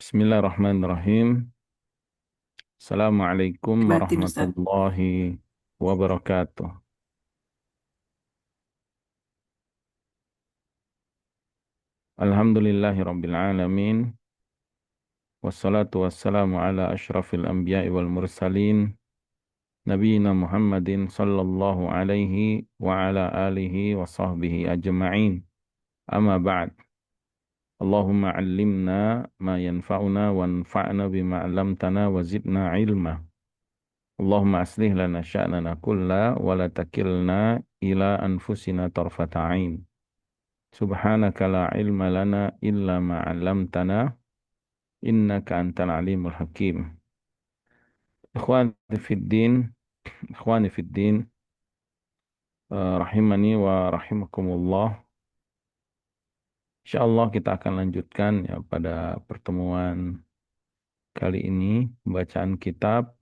Bismillahirrahmanirrahim. Assalamualaikum Nikmatin Ustaz. warahmatullahi wabarakatuh. Alhamdulillahi rabbil alamin. Wassalatu wassalamu ala ashrafil anbiya'i wal mursalin. Nabiina Muhammadin sallallahu alaihi wa ala alihi wa sahbihi ajma'in. Amma ba'd. Allahumma allimna ma yanfa'una wanfa'na bima 'allamtana wa zidna ilma. Allahumma aslih lana sya'nana kulla wa la takilna ila anfusina tarfata ain. Subhanaka la ilma lana illa ma 'allamtana innaka antal alimul hakim. Ikhwani fid din, ikhwani fid din, rahimani wa rahimakumullah. Insyaallah kita akan lanjutkan ya pada pertemuan kali ini bacaan kitab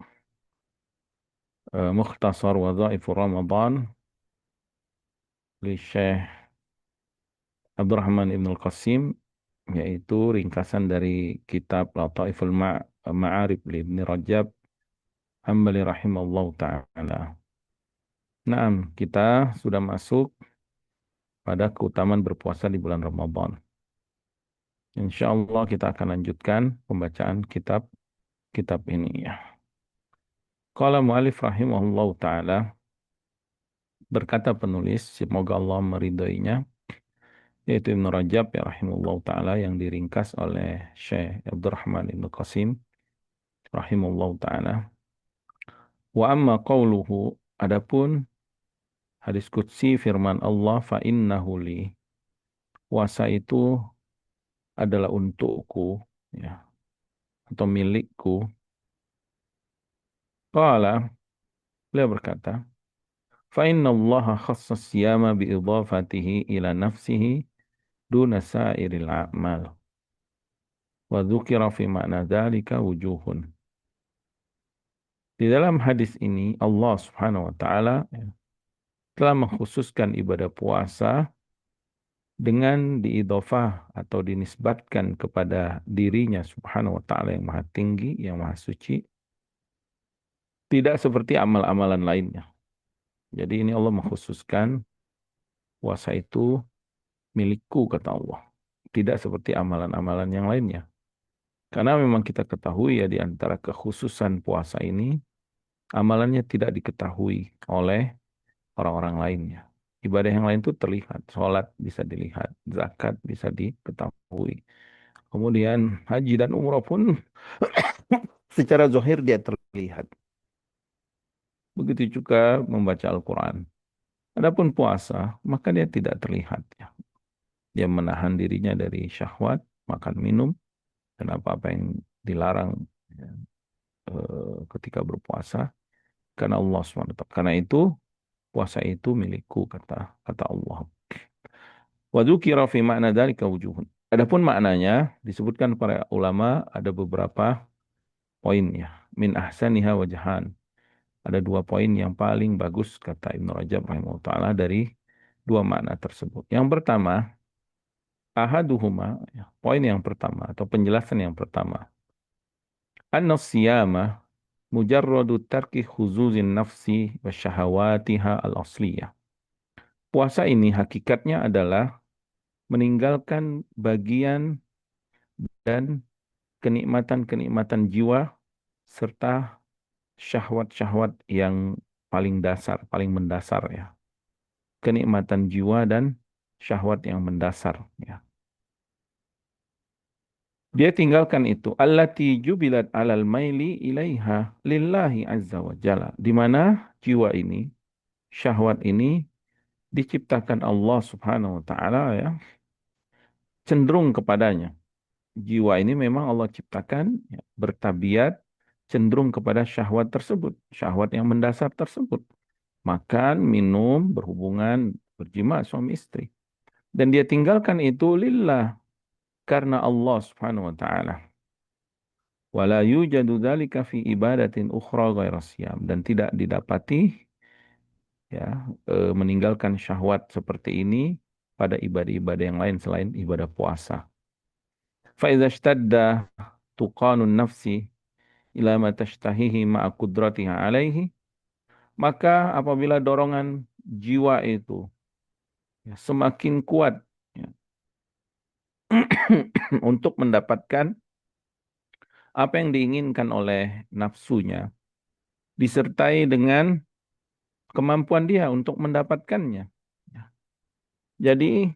Mukhtasar Wadhaifur Ramadan li Syekh Abdurrahman Ibnul Qasim, yaitu ringkasan dari kitab Lataiful Ma'arif li Ibni Rajab Hambali rahimallahu ta'ala. Nah, kita sudah masuk pada keutamaan berpuasa di bulan Ramadan. Insya Allah kita akan lanjutkan pembacaan kitab ini ya. Qala mu'alif rahimahullahu ta'ala, berkata penulis, semoga Allah meridhoinya, yaitu Ibnu Rajab ya rahimahullahu ta'ala, yang diringkas oleh Syekh Abdurrahman Ibnu Qasim rahimahullahu ta'ala. Wa amma qawluhu, adapun hadis qudsi firman Allah, fa innahu li, puasa itu adalah untukku ya, atau milikku. Qala, beliau berkata, fa inna Allah khassa siyama bi idhafatihi ila nafsihi duna sairil a'mal wa dzukira fi ma'na dzalika wujuhun. Di dalam hadis ini Allah Subhanahu wa taala ya, telah mengkhususkan ibadah puasa dengan diidhofah atau dinisbatkan kepada dirinya Subhanahu wa taala yang maha tinggi, yang maha suci, tidak seperti amal-amalan lainnya. Jadi ini Allah mengkhususkan puasa itu milikku kata Allah. Tidak seperti amalan-amalan yang lainnya. Karena memang kita ketahui ya, di antara kekhususan puasa ini, amalannya tidak diketahui oleh orang-orang lainnya. Ibadah yang lain itu terlihat, sholat bisa dilihat, zakat bisa diketahui. Kemudian haji dan umrah pun secara zahir dia terlihat. Begitu juga membaca Al-Quran. Adapun puasa, maka dia tidak terlihat ya. Dia menahan dirinya dari syahwat, makan minum, dan apa-apa yang dilarang ya, ketika berpuasa. Karena Allah SWT. Karena itu, puasa itu milikku, kata kata Allah. Wa dzukira fi makna dzalika wujuhun. Adapun maknanya disebutkan para ulama ada beberapa poinnya. Min ahsaniha wajhan. Ada dua poin yang paling bagus kata Ibnu Rajab rahimahullah taala dari dua makna tersebut. Yang pertama, ahaduhuma, ya, poin yang pertama atau penjelasan yang pertama. Anna siyama mujarradu tarki khuzuzin nafsi wa syahawatiha al-asliyah. Puasa ini hakikatnya adalah meninggalkan bagian dan kenikmatan-kenikmatan jiwa serta syahwat-syahwat yang paling dasar, paling mendasar ya. Kenikmatan jiwa dan syahwat yang mendasar ya. Dia tinggalkan itu. Allati jubilat alal maili ilaiha lillahi azza wa jalla. Di mana jiwa ini, syahwat ini diciptakan Allah Subhanahu wa taala ya, cenderung kepadanya. Jiwa ini memang Allah ciptakan ya, bertabiat cenderung kepada syahwat tersebut, syahwat yang mendasar tersebut. Makan, minum, berhubungan, berjima suami istri. Dan dia tinggalkan itu lillah, karena Allah Subhanahu wa taala. Wala yujadu dzalika fi ibadatin ukhra ghaira siyam, dan tidak didapati ya meninggalkan syahwat seperti ini pada ibadah-ibadah yang lain selain ibadah puasa. Fa idza ishtadda tuqanun nafsi ila ma tashtahihi ma'a qudratiha alaihi, maka apabila dorongan jiwa itu ya, semakin kuat ya, untuk mendapatkan apa yang diinginkan oleh nafsunya, disertai dengan kemampuan dia untuk mendapatkannya. Ya. Jadi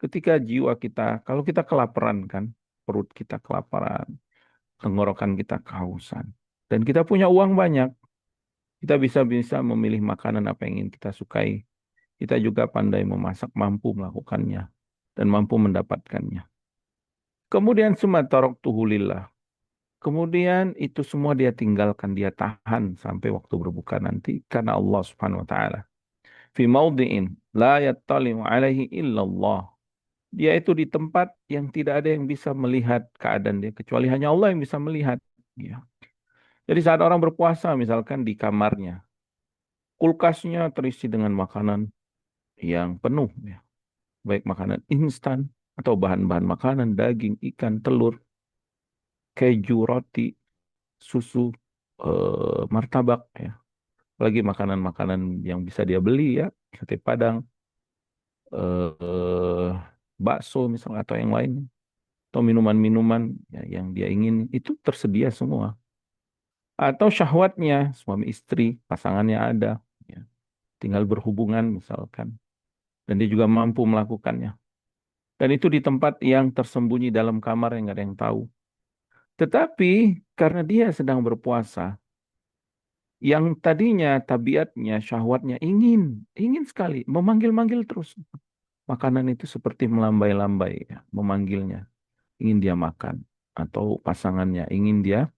ketika jiwa kita, kalau kita kelaparan kan, perut kita kelaparan, tenggorokan kita kehausan, dan kita punya uang banyak, kita bisa memilih makanan apa yang ingin kita sukai. Kita juga pandai memasak, mampu melakukannya, dan mampu mendapatkannya. Kemudian sumatarok tuhulillah. Kemudian itu semua dia tinggalkan, dia tahan sampai waktu berbuka nanti karena Allah Subhanahu wa taala. Fi maudhi'in la yattali'u alaihi illallah. Dia itu di tempat yang tidak ada yang bisa melihat keadaan dia kecuali hanya Allah yang bisa melihat. Ya. Jadi saat orang berpuasa misalkan di kamarnya, kulkasnya terisi dengan makanan yang penuh, ya. Baik makanan instan atau bahan-bahan makanan, daging, ikan, telur, keju, roti, susu, martabak, ya. Apalagi makanan-makanan yang bisa dia beli ya, sate Padang, eh, bakso misalnya atau yang lain, atau minuman-minuman ya, yang dia ingin itu tersedia semua. Atau syahwatnya suami istri, pasangannya ada, ya. Tinggal berhubungan misalkan, dan dia juga mampu melakukannya. Dan itu di tempat yang tersembunyi dalam kamar yang nggak ada yang tahu. Tetapi karena dia sedang berpuasa, yang tadinya tabiatnya, syahwatnya ingin sekali, memanggil-manggil terus. Makanan itu seperti melambai-lambai, ya, memanggilnya, ingin dia makan. Atau pasangannya ingin dia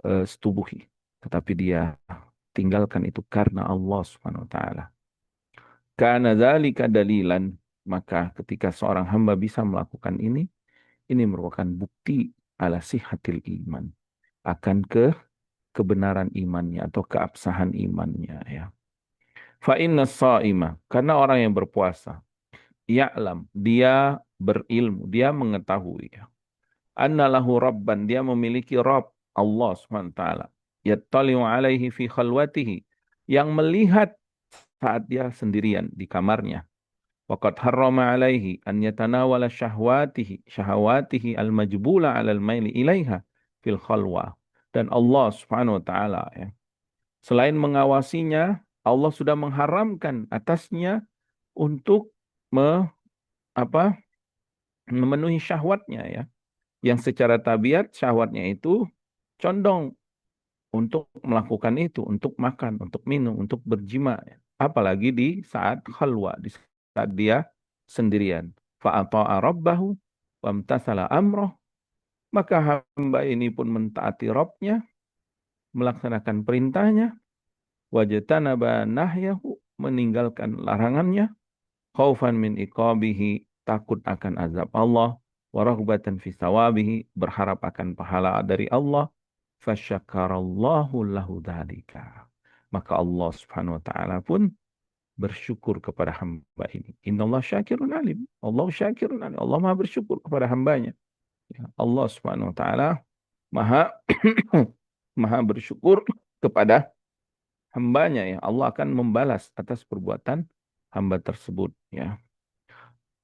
setubuhi. Tetapi dia tinggalkan itu karena Allah Subhanahu wa taala. Karena dzalika dalilan, maka ketika seorang hamba bisa melakukan ini merupakan bukti ala sihhatil iman, akan kebenaran imannya atau keabsahan imannya ya. Fa inna shaima, karena orang yang berpuasa, ya'lam, dia berilmu, dia mengetahui ya. Anna lahu rabban, dia memiliki Rabb, Allah Subhanahu wa taala. Yattali'u alaihi fi khalwatihi, yang melihat saat dia sendirian di kamarnya. Waqad harrama alaihi an yatanawala syahwatihi al-majbula 'ala al-maili ilaiha fil khalwa. Dan Allah Subhanahu wa taala ya, selain mengawasinya, Allah sudah mengharamkan atasnya untuk me, apa, memenuhi syahwatnya ya. Yang secara tabiat syahwatnya itu condong untuk melakukan itu, untuk makan, untuk minum, untuk berjima. Apalagi di saat khalwa, di saat dia sendirian. Fa'ata'a rabbahu wamtasala amroh. Maka hamba ini pun mentaati Rabbnya, melaksanakan perintahnya, wajtanaba nahyahu, meninggalkan larangannya, khaufan min iqabihi, takut akan azab Allah, wa raghbatan fi sawabihi, berharap akan pahala dari Allah, fasyakarallahu lahu dzalika. Maka Allah Subhanahu wa taala pun bersyukur kepada hamba ini. Innallaha syakirun alim. Allah syakirun alim. Allah Maha bersyukur kepada hambanya. Ya, Allah Subhanahu wa taala Maha Maha bersyukur kepada hambanya ya. Allah akan membalas atas perbuatan hamba tersebut ya.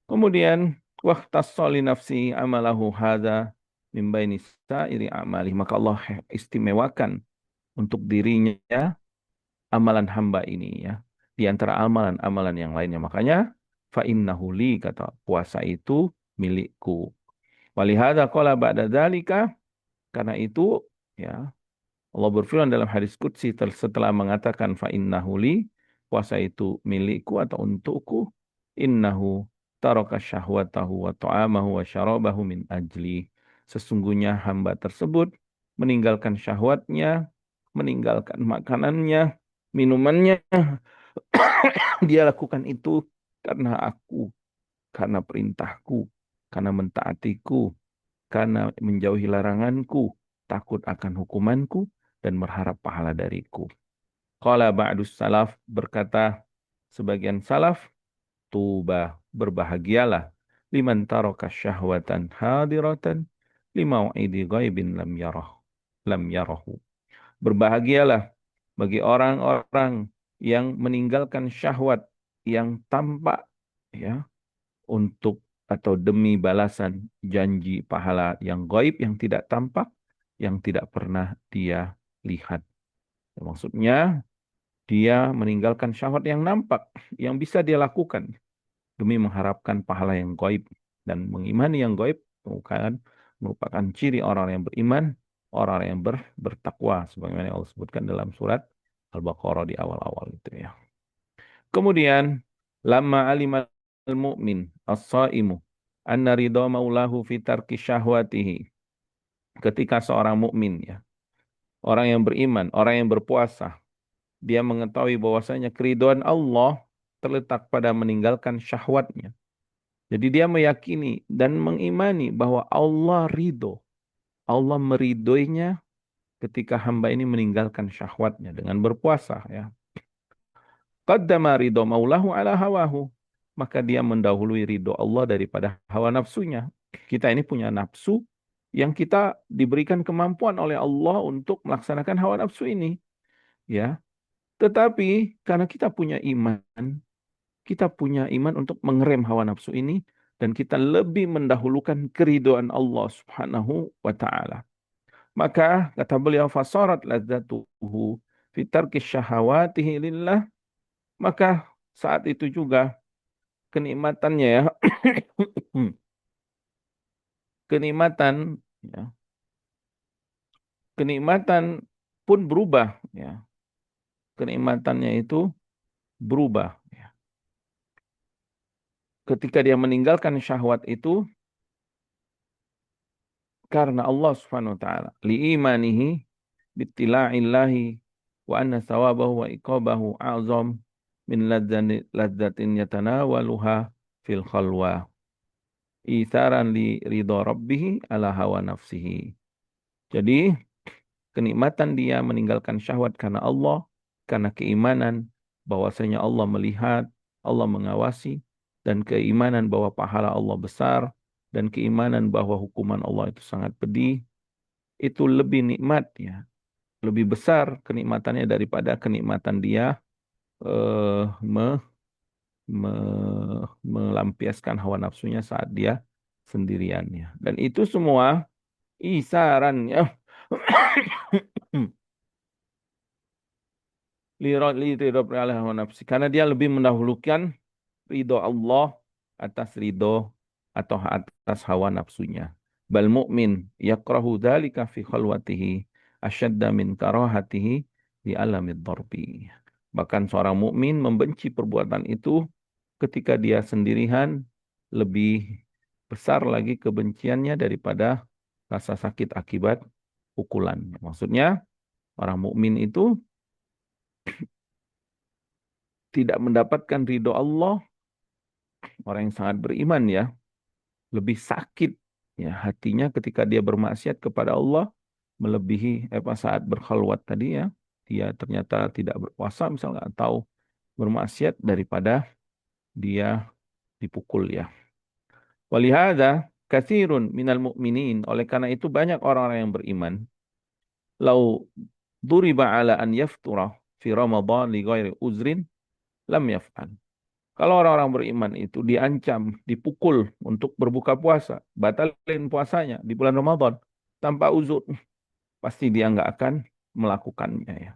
Kemudian waqtassa li nafsi amalahu hadza min baini sa'iri amali, maka Allah istimewakan untuk dirinya amalan hamba ini ya, di antara amalan-amalan yang lainnya. Makanya fa innahu li, kata puasa itu milikku. Walihada qala ba'da dzalika, karena itu ya, Allah berfirman dalam hadis qudsi setelah mengatakan fa innahu li, puasa itu milikku atau untukku, innahu taraka syahwatahu wa ta'amahu wa syarabahu min ajli. Sesungguhnya hamba tersebut meninggalkan syahwatnya, meninggalkan makanannya, minumannya. Dia lakukan itu karena aku, karena perintahku, karena mentaatiku, karena menjauhi laranganku, takut akan hukumanku, dan berharap pahala dariku. Qala ba'dus salaf, berkata sebagian salaf, tuba, berbahagialah, liman taraka syahwatan hadiratan, limau'idi ghaibin lam yarahu. Berbahagialah bagi orang-orang yang meninggalkan syahwat yang tampak, ya, untuk atau demi balasan janji pahala yang gaib, yang tidak tampak, yang tidak pernah dia lihat. Maksudnya dia meninggalkan syahwat yang nampak, yang bisa dia lakukan demi mengharapkan pahala yang gaib, dan mengimani yang gaib merupakan ciri orang yang beriman, orang yang bertakwa, sebagaimana yang Allah sebutkan dalam surat Al-Baqarah di awal-awal itu, ya. Kemudian, lama alimal mu'min as-saimu anna ridha maulahu fi tarki syahwatihi. Ketika seorang mukmin, ya, orang yang beriman, orang yang berpuasa, dia mengetahui bahwasanya keridhaan Allah terletak pada meninggalkan syahwatnya. Jadi dia meyakini dan mengimani bahwa Allah ridho. Allah meridhoinya ketika hamba ini meninggalkan syahwatnya dengan berpuasa, ya. Qaddama ridho maulahu ala hawahu. Maka dia mendahului ridho Allah daripada hawa nafsunya. Kita ini punya nafsu yang kita diberikan kemampuan oleh Allah untuk melaksanakan hawa nafsu ini, ya. Tetapi karena kita punya iman untuk mengerem hawa nafsu ini, dan kita lebih mendahulukan keridhaan Allah Subhanahu wa taala. Maka kata beliau, fasarat ladzatuhu fi tarki syahawatihi lillah. Maka saat itu juga kenikmatannya, ya, kenikmatan, ya, kenikmatan pun berubah, ya. Kenikmatannya itu berubah, ya. Ketika dia meninggalkan syahwat itu karena Allah Subhanahu wa taala, liimanihi bittila'illahi wa anna thawabahu wa iqabahu a'zam min ladzatin yatanawaluha fil khalwa itharan li ridha rabbih ala hawa nafsihi. Jadi kenikmatan dia meninggalkan syahwat karena Allah, karena keimanan bahwasanya Allah melihat, Allah mengawasi, dan keimanan bahwa pahala Allah besar, dan keimanan bahwa hukuman Allah itu sangat pedih, itu lebih nikmat, ya, lebih besar kenikmatannya daripada kenikmatan dia eh, me- melampiaskan hawa nafsunya saat dia sendiriannya. Dan itu semua isarannya hawa nafsi, karena dia lebih mendahulukan ridho Allah atas ridho atau atas hawa nafsunya. Bal mu'min yakrahu dzalika fi khalwatihi asyadda min karahatihi di alamid darbi. Bahkan seorang mukmin membenci perbuatan itu ketika dia sendirian, lebih besar lagi kebenciannya daripada rasa sakit akibat pukulan. Maksudnya orang mukmin itu tidak mendapatkan ridho Allah, orang yang sangat beriman, ya, lebih sakit, ya, hatinya ketika dia bermaksiat kepada Allah, melebihi saat berkhalwat tadi, ya, dia ternyata tidak berpuasa misalnya atau bermaksiat, daripada dia dipukul, ya. Walihada katsirun minal mu'minin, oleh karena itu banyak orang-orang yang beriman, lau duriba ala an yaftura fi Ramadan li ghairi uzrin lam yaf'al. Kalau orang-orang beriman itu diancam, dipukul untuk berbuka puasa, batalin puasanya di bulan Ramadan tanpa uzur, pasti dia nggak akan melakukannya, ya.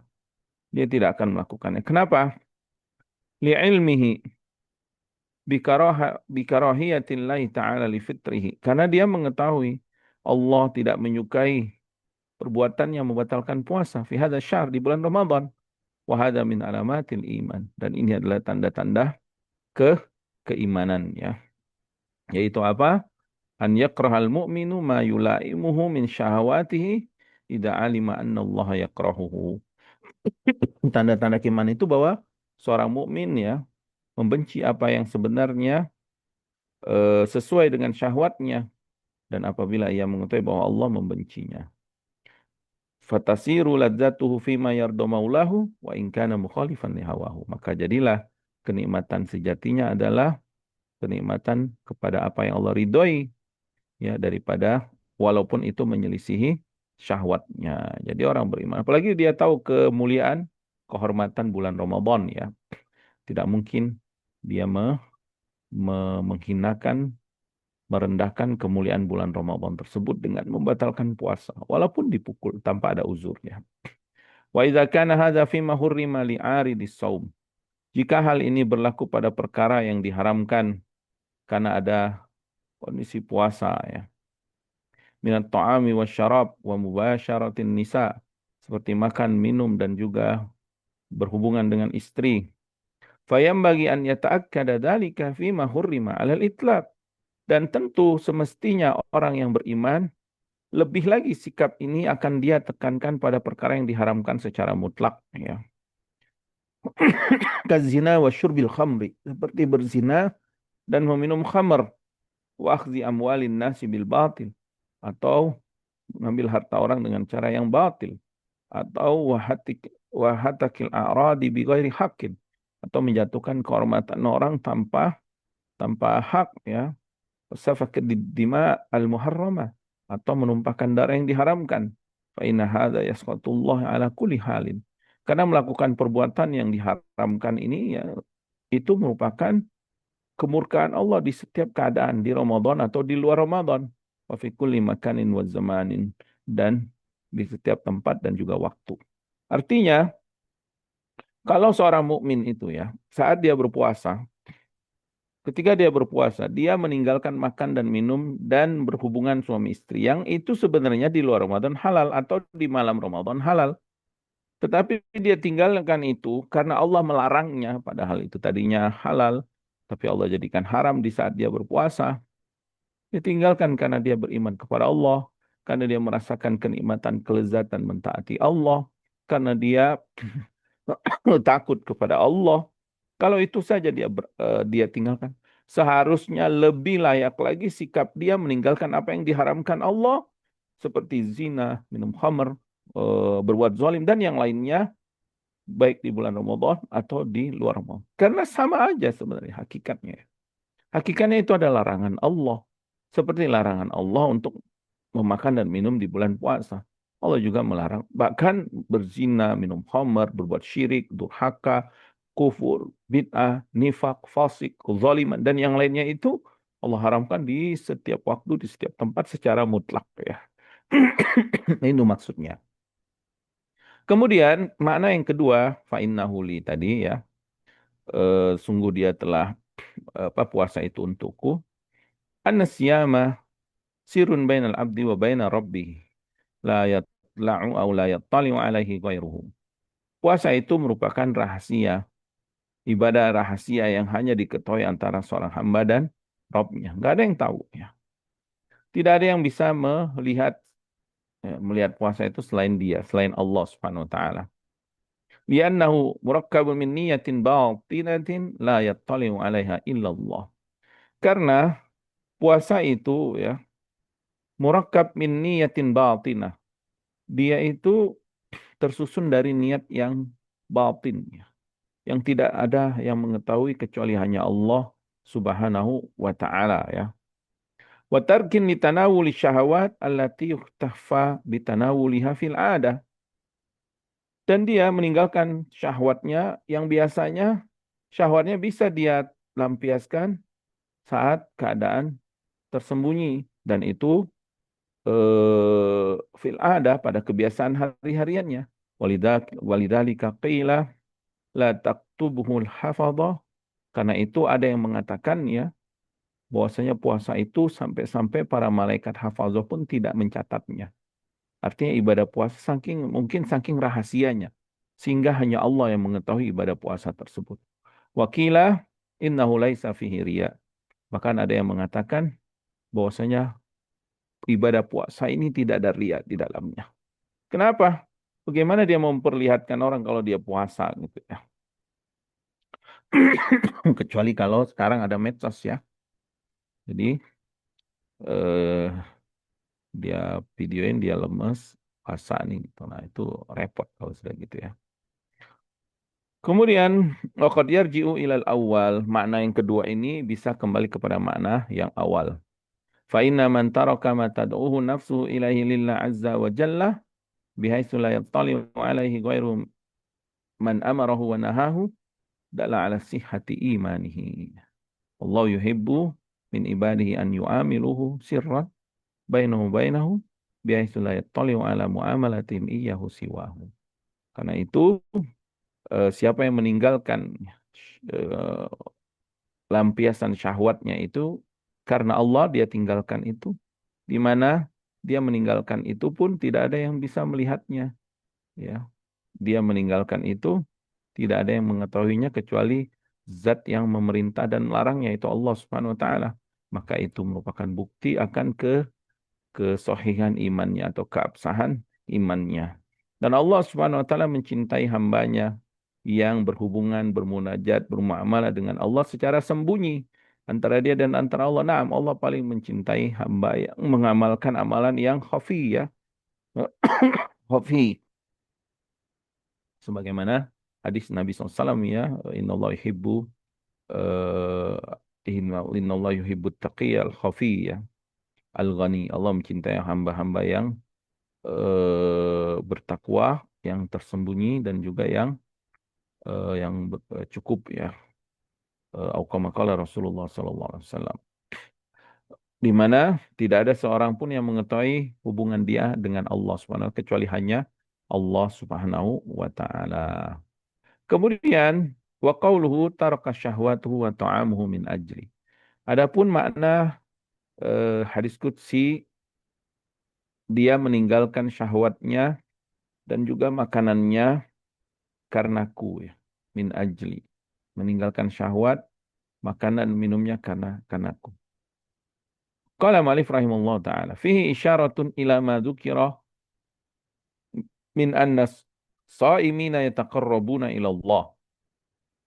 Dia tidak akan melakukannya. Kenapa? Li'ilmihi bikarahiyatillahi ta'ala li fitrihi. Karena dia mengetahui Allah tidak menyukai perbuatan yang membatalkan puasa fi hadza syahr, di bulan Ramadan. Wa hadza min alamatil iman. Dan ini adalah tanda-tanda ke keimanan, ya. Yaitu apa? An yakrahal mu'minu ma yulaimuhu min syahawatihi idza alima anna Allah yakrahuhu. Tanda-tanda keimanan itu bahwa seorang mukmin, ya, membenci apa yang sebenarnya sesuai dengan syahwatnya, dan apabila ia mengetahui bahwa Allah membencinya. Fatasiru ladzatuhu fima yarda maulahu wa in kana mukhalifan li hawahu. Maka jadilah kenikmatan sejatinya adalah kenikmatan kepada apa yang Allah ridhoi, ya, daripada walaupun itu menyelisihi syahwatnya. Jadi orang beriman, apalagi dia tahu kemuliaan, kehormatan bulan Ramadan ya. Tidak mungkin dia menghinakan, merendahkan kemuliaan bulan Ramadan tersebut dengan membatalkan puasa, walaupun dipukul tanpa ada uzurnya. Wa idza kana hadza fi ma hurrima li'aridis shaum. Jika hal ini berlaku pada perkara yang diharamkan karena ada kondisi puasa ya. Minat ta'ami wa syarab wa mubasyaratin nisa. Seperti makan, minum, dan juga berhubungan dengan istri. Fayambagi an yata'akkada dhalika fima hurrima alal itlaq. Dan tentu semestinya orang yang beriman, lebih lagi sikap ini akan dia tekankan pada perkara yang diharamkan secara mutlak. Ya. Kazina wa syurbil khamri. Seperti berzina dan meminum khamr. Wa akhzi amwalin nasi bil batil. Atau mengambil harta orang dengan cara yang batil. Atau wahatakil a'radi bi ghairi haqqin. Atau menjatuhkan kehormatan orang tanpa hak ya. Wasafakid dima al-muharramah. Atau menumpahkan darah yang diharamkan. Fa inna hadza yasqatullah ala kulli halin. Karena melakukan perbuatan yang diharamkan ini ya itu merupakan kemurkaan Allah di setiap keadaan di Ramadan atau di luar Ramadan. Wa fi kulli makanin wa zamanin dan di setiap tempat dan juga waktu. Artinya, kalau seorang mukmin itu ya, saat dia berpuasa, ketika dia berpuasa, dia meninggalkan makan dan minum dan berhubungan suami istri yang itu sebenarnya di luar Ramadan halal atau di malam Ramadan halal. Tetapi dia tinggalkan itu karena Allah melarangnya, padahal itu tadinya halal, tapi Allah jadikan haram di saat dia berpuasa. Dia tinggalkan karena dia beriman kepada Allah, karena dia merasakan kenikmatan, kelezatan mentaati Allah, karena dia takut kepada Allah. Kalau itu saja dia tinggalkan. Seharusnya lebih layak lagi sikap dia meninggalkan apa yang diharamkan Allah, seperti zina, minum khamr, berbuat zalim, dan yang lainnya, baik di bulan Ramadan atau di luar Ramadan. Karena sama aja sebenarnya hakikatnya. Hakikatnya itu adalah larangan Allah. Seperti larangan Allah untuk memakan dan minum di bulan puasa. Allah juga melarang. Bahkan berzina, minum khamar, berbuat syirik, durhaka, kufur, bid'ah, nifak, fasik, kezaliman, dan yang lainnya itu Allah haramkan di setiap waktu, di setiap tempat secara mutlak. Ya. Itu maksudnya. Kemudian makna yang kedua, fa'innahu li tadi ya, sungguh dia telah puasa itu untukku. An-nasyama sirun bainal abdi wa baina rabbih. La yatla'u aw la yattali'u alaihi ghairuhu. Puasa itu merupakan rahasia, ibadah rahasia yang hanya diketahui antara seorang hamba dan Rabb-nya. Nggak ada yang tahu ya. Tidak ada yang bisa melihat puasa itu selain dia, selain Allah Subhanahu wa taala. Li'annahu murakkabun min niyatin batinatin la yattali'u 'alaiha illallah. Karena puasa itu ya murakkab min niyatin batinah. Dia itu tersusun dari niat yang batin, ya, yang tidak ada yang mengetahui kecuali hanya Allah Subhanahu wa taala ya. Wa tarkin litanawuli syahawat allati yuhtaffa bitanawuliha fil 'adah. Dan dia meninggalkan syahwatnya yang biasanya syahwatnya bisa dia lampiaskan saat keadaan tersembunyi dan itu fil ada pada kebiasaan hari-hariannya. Walidzalika qila la taktubuhul hafadhah. Karena itu ada yang mengatakan ya bahwasanya puasa itu sampai-sampai para malaikat hafazah pun tidak mencatatnya. Artinya ibadah puasa mungkin saking rahasianya sehingga hanya Allah yang mengetahui ibadah puasa tersebut. Wakila innahu laisa fihi riya. Bahkan ada yang mengatakan bahwasanya ibadah puasa ini tidak ada riya di dalamnya. Kenapa? Bagaimana dia memperlihatkan orang kalau dia puasa gitu ya. Kecuali kalau sekarang ada medsos ya. Jadi eh, dia videoin dia lemes puasa nih gitu. Nah, itu repot kalau sudah gitu ya. Kemudian waqad yarji'u ilal awal, makna yang kedua ini bisa kembali kepada makna yang awal. Fa inna man taraka ma tad'uhu nafsuhu ilaihi lillah azza wa jalla bihaitsu la yattali'u alaihi ghairu man amarahu wa nahahu dalla ala sihhati imanihi. Allah yuhibbu min ibadihi an yu'amiluhu sirran bainahu bihaitsu la yattali'u ala muamalatihim iyyahu siwahu. Karena itu siapa yang meninggalkan eh, lampiasan syahwatnya itu karena Allah dia tinggalkan itu, di mana dia meninggalkan itu pun tidak ada yang bisa melihatnya, ya. Dia meninggalkan itu tidak ada yang mengetahuinya kecuali zat yang memerintah dan melarangnya, itu Allah Subhanahu wa taala. Maka itu merupakan bukti akan kesohihan imannya atau keabsahan imannya. Dan Allah Subhanahu wa taala mencintai hambanya yang berhubungan, bermunajat, bermuamalah dengan Allah secara sembunyi antara dia dan antara Allah. Naam, Allah paling mencintai hamba yang mengamalkan amalan yang khafi, ya. Khafi. Sebagaimana hadis Nabi SAW, ya, innallaha yuhibbu innallaha yuhibbut taqiyal khafi, ya, al-ghani. Allah mencintai hamba-hamba yang bertakwa, yang tersembunyi dan juga yang cukup, ya. Au kama qala Rasulullah sallallahu alaihi wasallam. Di mana tidak ada seorang pun yang mengetahui hubungan dia dengan Allah Subhanahu kecuali hanya Allah Subhanahu wa taala. Kemudian wa qauluhu taraka syahwatuhu wa ta'amuhu min ajri. Adapun makna hadis qudsi, dia meninggalkan syahwatnya dan juga makanannya karenaku, ya. Min ajli. Meninggalkan syahwat, makanan, minumnya karenaku. Qala ma'alif rahimahullah ta'ala. Fihi isyaratun ila ma dzukira min annas sa'imina yataqarrabuna ila Allah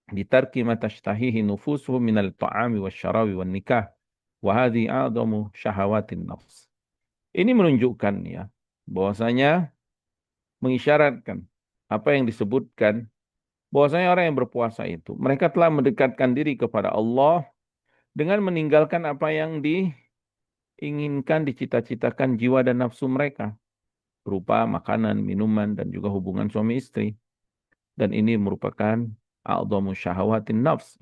bitarki ma tashtahihi nufusuhum minal ta'ami wasyarabi wan nikah wa hadhi a'zamu syahawatin nafs. Ini menunjukkan, ya, bahwasanya mengisyaratkan apa yang disebutkan, bahwasanya orang yang berpuasa itu mereka telah mendekatkan diri kepada Allah dengan meninggalkan apa yang diinginkan, dicita-citakan jiwa dan nafsu mereka berupa makanan, minuman, dan juga hubungan suami istri. Dan ini merupakan a'dhamu syahawatin nafs,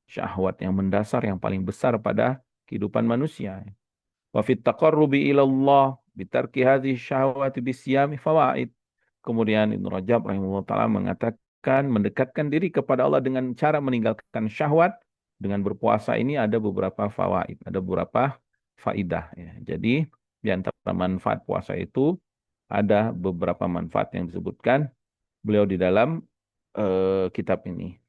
syahwat yang mendasar, yang paling besar pada kehidupan manusia. Wa fit taqarrubi ila Allah bitarki hadhihi syahawati bisyami fawaid. Kemudian Ibnu Rajab rahimahullah taala mengatakan mendekatkan diri kepada Allah dengan cara meninggalkan syahwat dengan berpuasa ini ada beberapa fawaid, ada beberapa faidah, ya. Jadi di antara manfaat puasa itu ada beberapa manfaat yang disebutkan beliau di dalam kitab ini.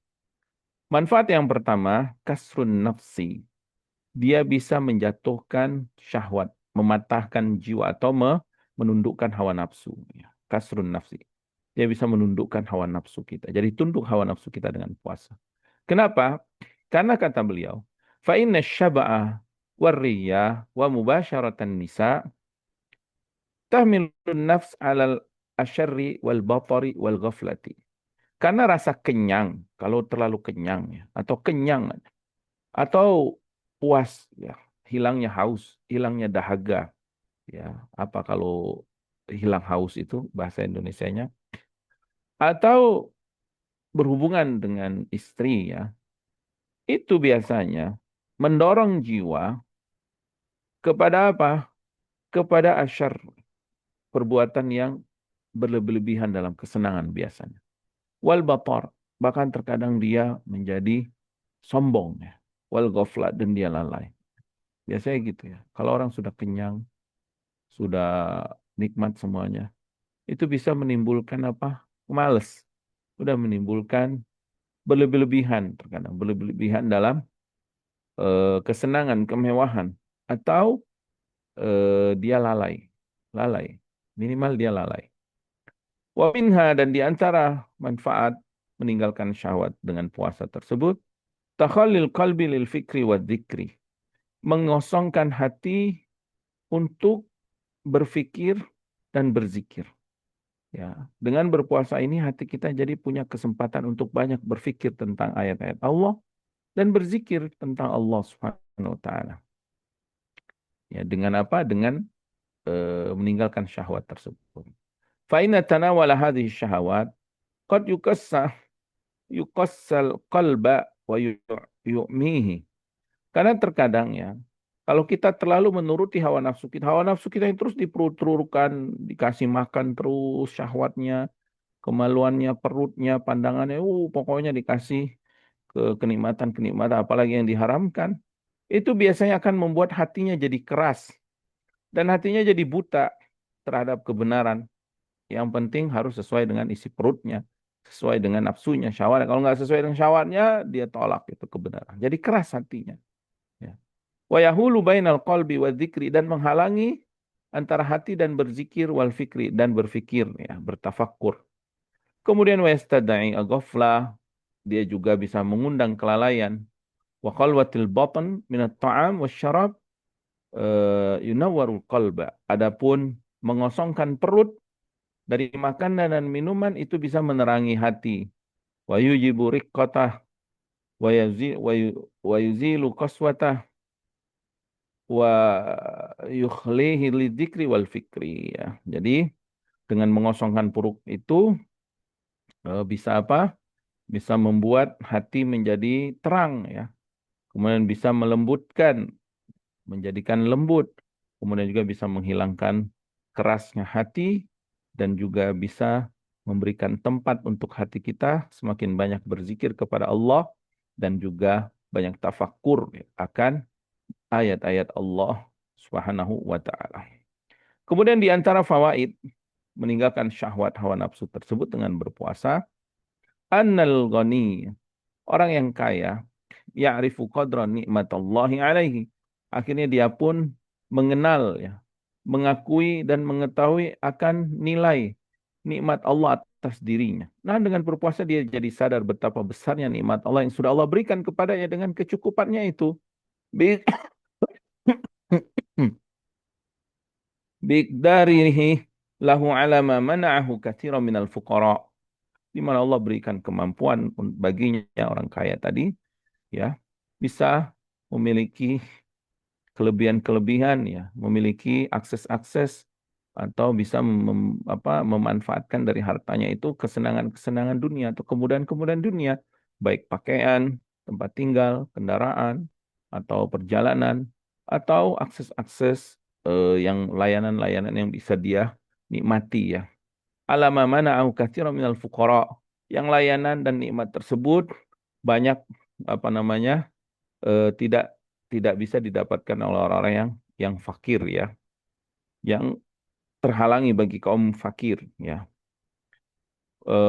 Manfaat yang pertama, kasrun nafsi. Dia bisa menjatuhkan syahwat, mematahkan jiwa atau menundukkan hawa nafsu, ya. Kasrun nafsi. Dia bisa menundukkan hawa nafsu kita. Jadi tunduk hawa nafsu kita dengan puasa. Kenapa? Karena kata beliau, fa inna syaba'ah warriyah wa mubasyaratan nisa tahmilun nafs alal asyarri wal batari wal ghaflati. Karena rasa kenyang, kalau terlalu kenyang, ya, atau kenyang, atau puas, ya, hilangnya haus, hilangnya dahaga, ya. Apa kalau hilang haus itu bahasa Indonesianya? Atau berhubungan dengan istri, ya. Itu biasanya mendorong jiwa kepada apa? Kepada asyar, perbuatan yang berlebih-lebihan dalam kesenangan biasanya. Wal batar, bahkan terkadang dia menjadi sombong, ya. Wal ghaflat, dan dia lalai. Biasanya gitu, ya. Kalau orang sudah kenyang, sudah nikmat semuanya, itu bisa menimbulkan apa? Males. Sudah menimbulkan berlebih-lebihan, terkadang berlebih-lebihan dalam kesenangan, kemewahan, atau dia lalai. Lalai. Minimal dia lalai. Wa minha, dan di antara manfaat meninggalkan syahwat dengan puasa tersebut, takhallil qalbi lil fikri wa dzikri. Mengosongkan hati untuk berfikir dan berzikir. Ya, dengan berpuasa ini hati kita jadi punya kesempatan untuk banyak berfikir tentang ayat-ayat Allah dan berzikir tentang Allah Subhanahu wa taala. Ya, dengan apa? Dengan meninggalkan syahwat tersebut. Fa inna tanawala hadhihi syahawat qad yukassal qalba wa yu'mihi. Karena terkadang ya, kalau kita terlalu menuruti hawa nafsu kita yang terus diperut-perutkan, dikasih makan terus syahwatnya, kemaluannya, perutnya, pandangannya, pokoknya dikasih ke kenikmatan-kenikmatan, apalagi yang diharamkan, itu biasanya akan membuat hatinya jadi keras dan hatinya jadi buta terhadap kebenaran. Yang penting harus sesuai dengan isi perutnya, sesuai dengan nafsunya, syahwatnya. Kalau nggak sesuai dengan syahwatnya, dia tolak itu kebenaran. Jadi keras hatinya. Ya. Wa yahulu bainal qalbi wa dzikri, dan menghalangi antara hati dan berzikir, wal fikri, dan berfikir, ya, bertafakkur. Kemudian wa yastad'i aghflah, dia juga bisa mengundang kelalaian. Wa qalwatil batan minat ta'am wasyarab yunawwarul qalba. Adapun mengosongkan perut dari makanan dan minuman itu bisa menerangi hati. Wa yujibu riqqatah wa yuzilu qaswatah wa yukhlihi lidzikri wal fikri, ya. Jadi dengan mengosongkan perut itu bisa apa? Bisa membuat hati menjadi terang, ya. Kemudian bisa melembutkan, menjadikan lembut. Kemudian juga bisa menghilangkan kerasnya hati dan juga bisa memberikan tempat untuk hati kita semakin banyak berzikir kepada Allah dan juga banyak tafakkur, ya, akan ayat-ayat Allah Subhanahu wa taala. Kemudian di antara fawaid meninggalkan syahwat hawa nafsu tersebut dengan berpuasa, annal ghani, orang yang kaya, ya'rifu qadra nikmatallahi alaihi. Akhirnya dia pun mengenal, ya, mengakui dan mengetahui akan nilai nikmat Allah atas dirinya. Nah, dengan berpuasa dia jadi sadar betapa besarnya nikmat Allah yang sudah Allah berikan kepadanya dengan kecukupannya itu. Bi biqdarihi lahu ala ma mana'ahu katsiran minal fuqara. Di mana Allah berikan kemampuan baginya orang kaya tadi, ya, bisa memiliki kelebihan-kelebihan, ya, memiliki akses-akses atau bisa memanfaatkan dari hartanya itu kesenangan-kesenangan dunia atau kemudahan-kemudahan dunia, baik pakaian, tempat tinggal, kendaraan, atau perjalanan, atau akses-akses yang layanan-layanan yang bisa dia nikmati, ya. Alama mana au katsiran minal fuqara, yang layanan dan nikmat tersebut banyak apa namanya tidak tidak bisa didapatkan oleh orang-orang yang fakir, ya, yang terhalangi bagi kaum fakir, ya.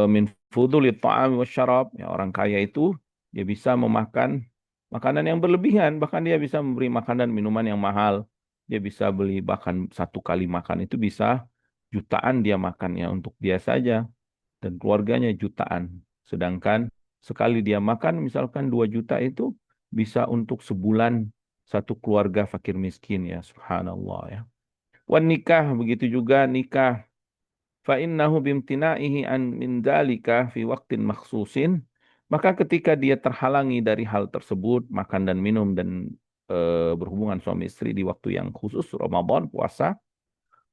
Min fuduli ta'am wasyarab, ya, orang kaya itu dia bisa memakan makanan yang berlebihan, bahkan dia bisa memberi makanan minuman yang mahal. Dia bisa beli, bahkan satu kali makan itu bisa jutaan dia makannya untuk dia saja dan keluarganya jutaan. Sedangkan sekali dia makan misalkan 2 juta itu bisa untuk sebulan satu keluarga fakir miskin, ya, subhanallah, ya. Wan nikah, begitu juga nikah. Fa innahu bimtina'ihi an min dzalika fi waqtin makhsusin. Maka ketika dia terhalangi dari hal tersebut, makan dan minum dan berhubungan suami istri di waktu yang khusus, Ramadan, puasa,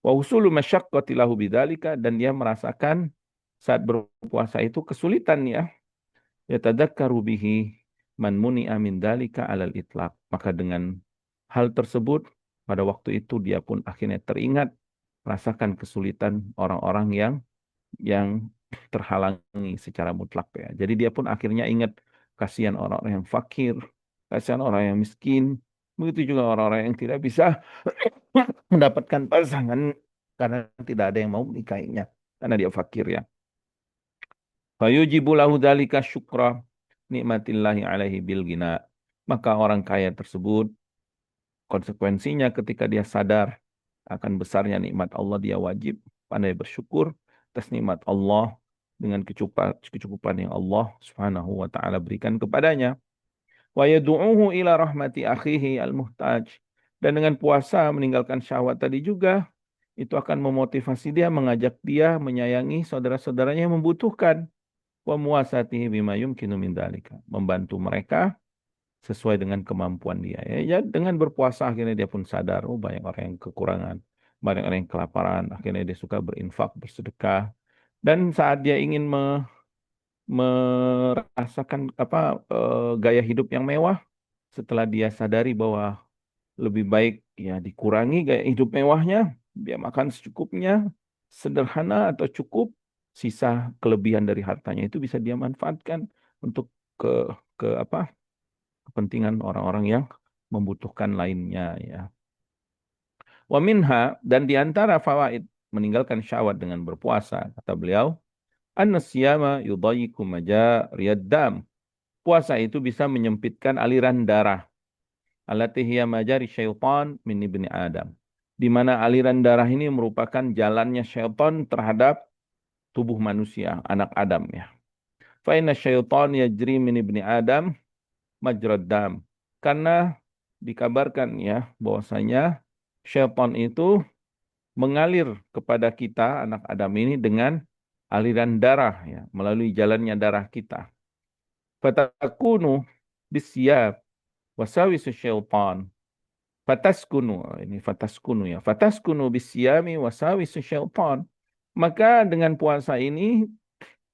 wa husulu masyaqqati lahu bidzalika, dan dia merasakan saat berpuasa itu kesulitan, ya, yatadzakkaru bihi man muni'a min dzalika alal itlaq. Maka dengan hal tersebut pada waktu itu dia pun akhirnya teringat merasakan kesulitan orang-orang yang terhalangi secara mutlak, ya. Jadi dia pun akhirnya ingat kasihan orang-orang yang fakir, kasihan orang yang miskin, begitu juga orang-orang yang tidak bisa mendapatkan pasangan karena tidak ada yang mau menikahinya karena dia fakir, ya. Fayujibu lahu dzalika syukra nikmatillahi alaihi bil ghina. Maka orang kaya tersebut konsekuensinya ketika dia sadar akan besarnya nikmat Allah, dia wajib pandai bersyukur atas nikmat Allah dengan kecukupan yang Allah Subhanahu wa taala berikan kepadanya. Wa yad'uhu ila rahmati akhihi al-muhtaj. Dan dengan puasa meninggalkan syahwat tadi juga itu akan memotivasi dia, mengajak dia menyayangi saudara-saudaranya yang membutuhkan, wa muwasatihi bima yumkinu min dzalika, membantu mereka sesuai dengan kemampuan dia. Ya, dengan berpuasa akhirnya dia pun sadar, oh banyak orang yang kekurangan, banyak orang yang kelaparan. Akhirnya dia suka berinfak, bersedekah. Dan saat dia ingin merasakan gaya hidup yang mewah, setelah dia sadari bahwa lebih baik ya dikurangi gaya hidup mewahnya, dia makan secukupnya, sederhana atau cukup, sisa kelebihan dari hartanya itu bisa dia manfaatkan untuk ke kepentingan orang-orang yang membutuhkan lainnya ya. Wa minha, dan di antara fawaid meninggalkan syahwat dengan berpuasa, kata beliau, an-siyama yudayyiqu majariyad dam. Puasa itu bisa menyempitkan aliran darah. Allati hiya majari syaitan min ibni Adam. Di mana aliran darah ini merupakan jalannya syaitan terhadap tubuh manusia, anak Adam ya. Fa inna syaitan yajri min ibni Adam majrad dam. Karena dikabarkan ya bahwasanya syaitan itu mengalir kepada kita anak Adam ini dengan aliran darah ya, melalui jalannya darah kita. Fatakunu bisyab wasawisu syaitan. Fataskunu, ini fataskunu ya. Fataskunu bisyami wasawisu syaitan. Maka dengan puasa ini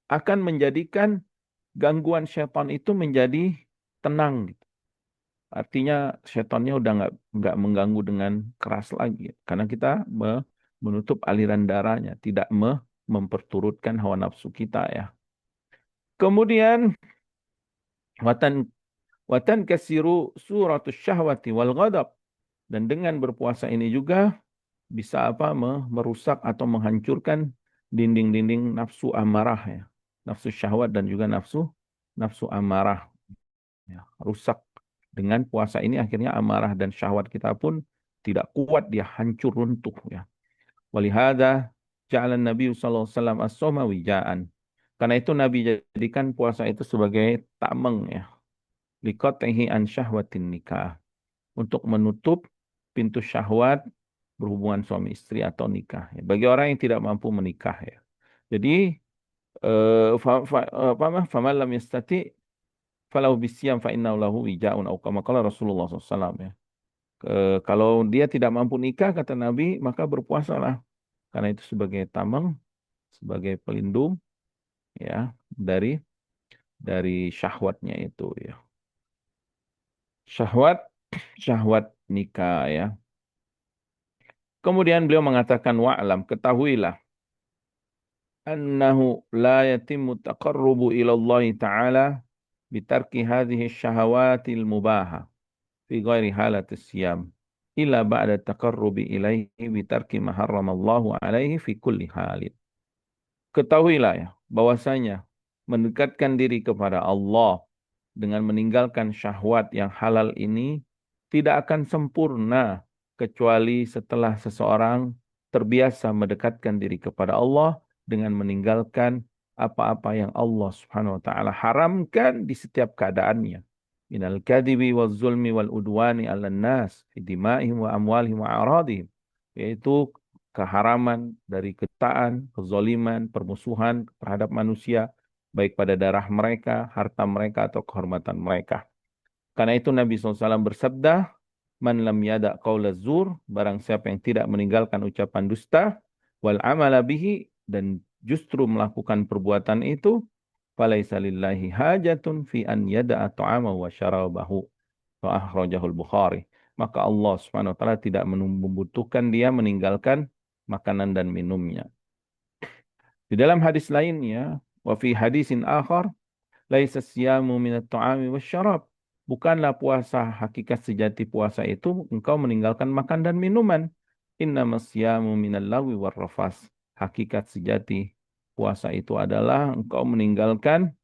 akan menjadikan gangguan syaitan itu menjadi tenang. Artinya setannya udah nggak mengganggu dengan keras lagi, karena kita menutup aliran darahnya, tidak memperturutkan hawa nafsu kita ya. Kemudian watan watan kasiru suratus syahwati wal ghadab, dan dengan berpuasa ini juga bisa merusak atau menghancurkan dinding-dinding nafsu amarah ya, nafsu syahwat dan juga nafsu nafsu amarah ya, rusak. Dengan puasa ini akhirnya amarah dan syahwat kita pun tidak kuat, dia hancur runtuh ya. Walihada ja'alan Nabi sallallahu alaihi wasallam as-sawma wijaan. Karena itu Nabi jadikan puasa itu sebagai tameng ya. Liqatihi an syahwatin nikah. Untuk menutup pintu syahwat berhubungan suami istri atau nikah ya. Bagi orang yang tidak mampu menikah ya. Jadi faman lam yastati falau bisyam fa innahu lahu wijaun au kama qala Rasulullah SAW ya. Kalau dia tidak mampu nikah kata Nabi, maka berpuasalah, karena itu sebagai tameng, sebagai pelindung ya dari syahwatnya itu ya. Syahwat syahwat nikah ya. Kemudian beliau mengatakan wa'lam, ketahuilah annahu la yatimmu taqarrubu ila Allah Ta'ala bitarki hadhihi syahawatil mubahah fi ghairi halatis siyam illa ba'da taqarrubi ilaihi bitarki ma harramallahu alaihi fi kulli halin. Ketahuilah ya bahwasanya mendekatkan diri kepada Allah dengan meninggalkan syahwat yang halal ini tidak akan sempurna kecuali setelah seseorang terbiasa mendekatkan diri kepada Allah dengan meninggalkan apa-apa yang Allah Subhanahu wa taala haramkan di setiap keadaannya. Minal kadhibi wal zulmi wal udwani 'alan nas fi dima'ihim wa amwalihim wa a'radihim, yaitu keharaman dari ketaan, kezaliman, permusuhan terhadap manusia, baik pada darah mereka, harta mereka, atau kehormatan mereka. Karena itu Nabi SAW bersabda, Man lam yada' qawla zur, barang siapa yang tidak meninggalkan ucapan dusta, wal amala bihi, dan justru melakukan perbuatan itu, falaisa lillahi hajatun fi an yada'a ta'amahu wa syarabahu. Wa akhrajahul Bukhari. Maka Allah Subhanahu wa taala tidak membutuhkan dia meninggalkan makanan dan minumnya. Di dalam hadis lainnya, wa fi hadisin akhar, laisa siyamu minat ta'ami wasyarab. Bukanlah puasa, hakikat sejati puasa itu engkau meninggalkan makan dan minuman. Innamas siyamu minal lawi warrafas. Hakikat sejati puasa itu adalah engkau meninggalkan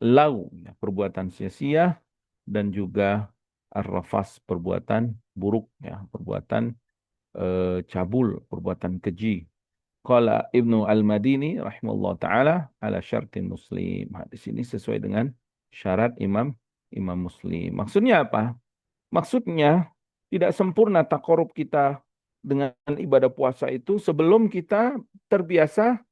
lau, ya, perbuatan sia-sia, dan juga ar-rafas, perbuatan buruk, ya, perbuatan cabul, perbuatan keji. Qala Ibnu Al-Madini rahimahullah taala ala syartin Muslim. Hadis ini sesuai dengan syarat Imam Muslim. Maksudnya apa? Maksudnya tidak sempurna takarub kita dengan ibadah puasa itu sebelum kita terbiasa